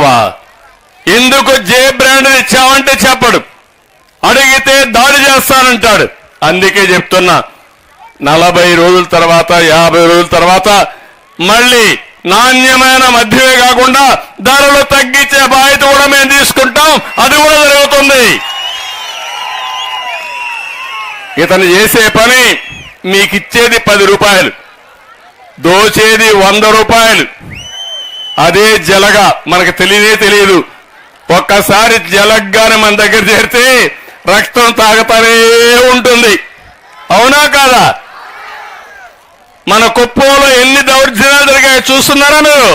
ఇచ్చావా? ఎందుకు జే బ్రాండ్ ఇచ్చావంటే చెప్పడు, అడిగితే దాడి చేస్తానంటాడు. అందుకే చెప్తున్నా, 40 రోజుల తర్వాత 50 రోజుల తర్వాత మళ్ళీ నాణ్యమైన మద్యమే కాకుండా ధరలు తగ్గించే బాధ్యత కూడా మేము తీసుకుంటాం. అది కూడా జరుగుతుంది. ఇతను చేసే పని మీకిచ్చేది 10 రూపాయలు, దోచేది 100 రూపాయలు. అదే జలగా మనకు తెలియదు. ఒక్కసారి జలగ్గానే మన దగ్గర చేరితే రక్తం తాగుతానే ఉంటుంది. అవునా కాదా? మన కుప్పంలో ఎన్ని దౌర్జన్యాలు జరిగాయో చూస్తున్నారా మీరు?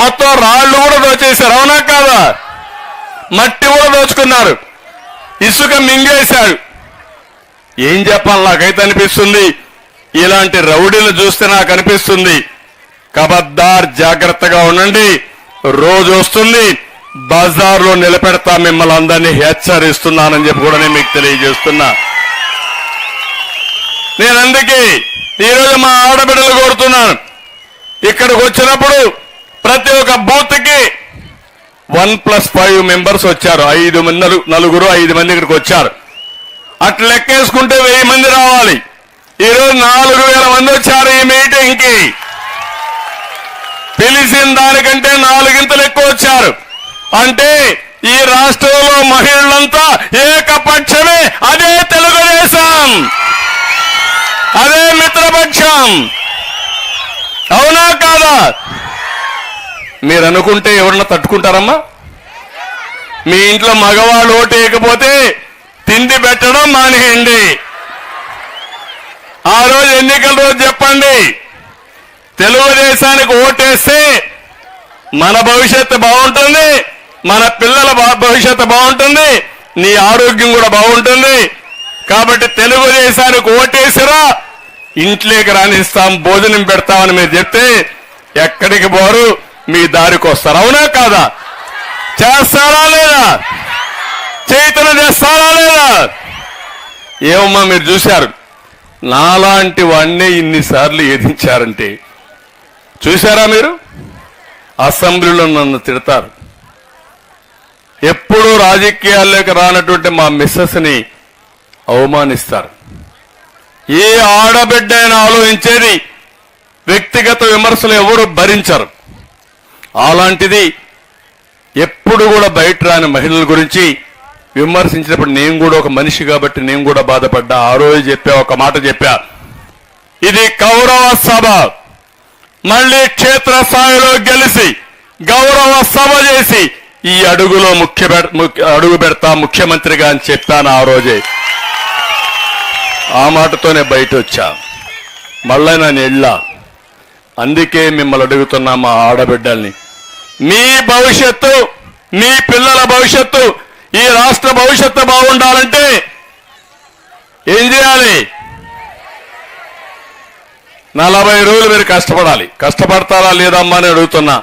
మొత్తం రాళ్లు కూడా దోచేశారు. అవునా కాదా? మట్టి కూడా దోచుకున్నారు, ఇసుక మింగేశాడు. ఏం చెప్పాలి, నాకైతే అనిపిస్తుంది, ఇలాంటి రౌడీలు చూస్తే నాకు అనిపిస్తుంది, కబద్దార్ జాగ్రత్తగా ఉండండి. రోజు వస్తుంది, బజార్లో నిలబెడతా మిమ్మల్ని అందరినీ హెచ్చరిస్తున్నానని చెప్పి కూడా నేను మీకు తెలియజేస్తున్నా. నేను అందుకే ఈరోజు మా ఆడబిడ్డలు కోరుతున్నాను, ఇక్కడికి వచ్చినప్పుడు ప్రతి ఒక్క బూత్కి 1+5 మెంబర్స్ వచ్చారు. 5 మంది, 5 మంది ఇక్కడికి వచ్చారు. అట్లా లెక్కేసుకుంటే 1000 మంది రావాలి. ఈరోజు 4000 మంది వచ్చారు ఈ మీటింగ్కి. పిలిచిన దానికంటే 4 గింతలు ఎక్కువ వచ్చారు. అంటే ఈ రాష్ట్రంలో మహిళలంతా ఏకపక్షమే. అదే తెలుగుదేశం, అదే మిత్రపక్షం. అవునా కాదా? మీరు అనుకుంటే ఎవరన్నా తట్టుకుంటారమ్మా? మీ ఇంట్లో మగవాళ్ళు ఓటు వేయకపోతే తిండి పెట్టడం మానేయండి. ఆ రోజు ఎన్నికల రోజు చెప్పండి, తెలుగుదేశానికి ఓటేస్తే మన భవిష్యత్తు బాగుంటుంది, మన పిల్లల భవిష్యత్తు బాగుంటుంది, నీ ఆరోగ్యం కూడా బాగుంటుంది. కాబట్టి తెలుగుదేశానికి ఓటేసిరా, ఇంట్లోకి రానిస్తాం, భోజనం పెడతామని మీరు చెప్తే ఎక్కడికి పోరు, మీ దారికి వస్తారు. అవునా కాదా? చేస్తారా లేదా? చైతన్యం చేస్తారా లేదా? ఏమమ్మా మీరు చూశారు, నాలాంటి వాడిని ఇన్నిసార్లు ఎదించారంటే చూశారా మీరు? అసెంబ్లీలో నన్ను తిడతారు. ఎప్పుడూ రాజకీయాల్లోకి రానటువంటి మా మిస్సెస్ని అవమానిస్తారు. ఏ ఆడబిడ్డ అయినా ఆలోచించేది వ్యక్తిగత విమర్శలు ఎవరు భరించరు. అలాంటిది ఎప్పుడు కూడా బయట రాని మహిళల గురించి విమర్శించినప్పుడు నేను కూడా ఒక మనిషి కాబట్టి నేను కూడా బాధపడ్డా. ఆ రోజు ఒక మాట చెప్పా, ఇది గౌరవ సభ, మళ్ళీ క్షేత్రస్థాయిలో గెలిచి గౌరవ సభ చేసి ఈ అడుగులో అడుగు పెడతా ముఖ్యమంత్రిగా అని చెప్పాను ఆ రోజే. ఆ మాటతోనే బయట వచ్చా, మళ్ళీ నేను వెళ్ళా. అందుకే మిమ్మల్ని అడుగుతున్నా, మా ఆడబిడ్డల్ని, మీ భవిష్యత్తు, మీ పిల్లల భవిష్యత్తు, ఈ రాష్ట్ర భవిష్యత్తు బాగుండాలంటే ఏం చేయాలి? 40 రోజులు మీరు కష్టపడాలి. కష్టపడతారా లేదమ్మా అని అడుగుతున్నా.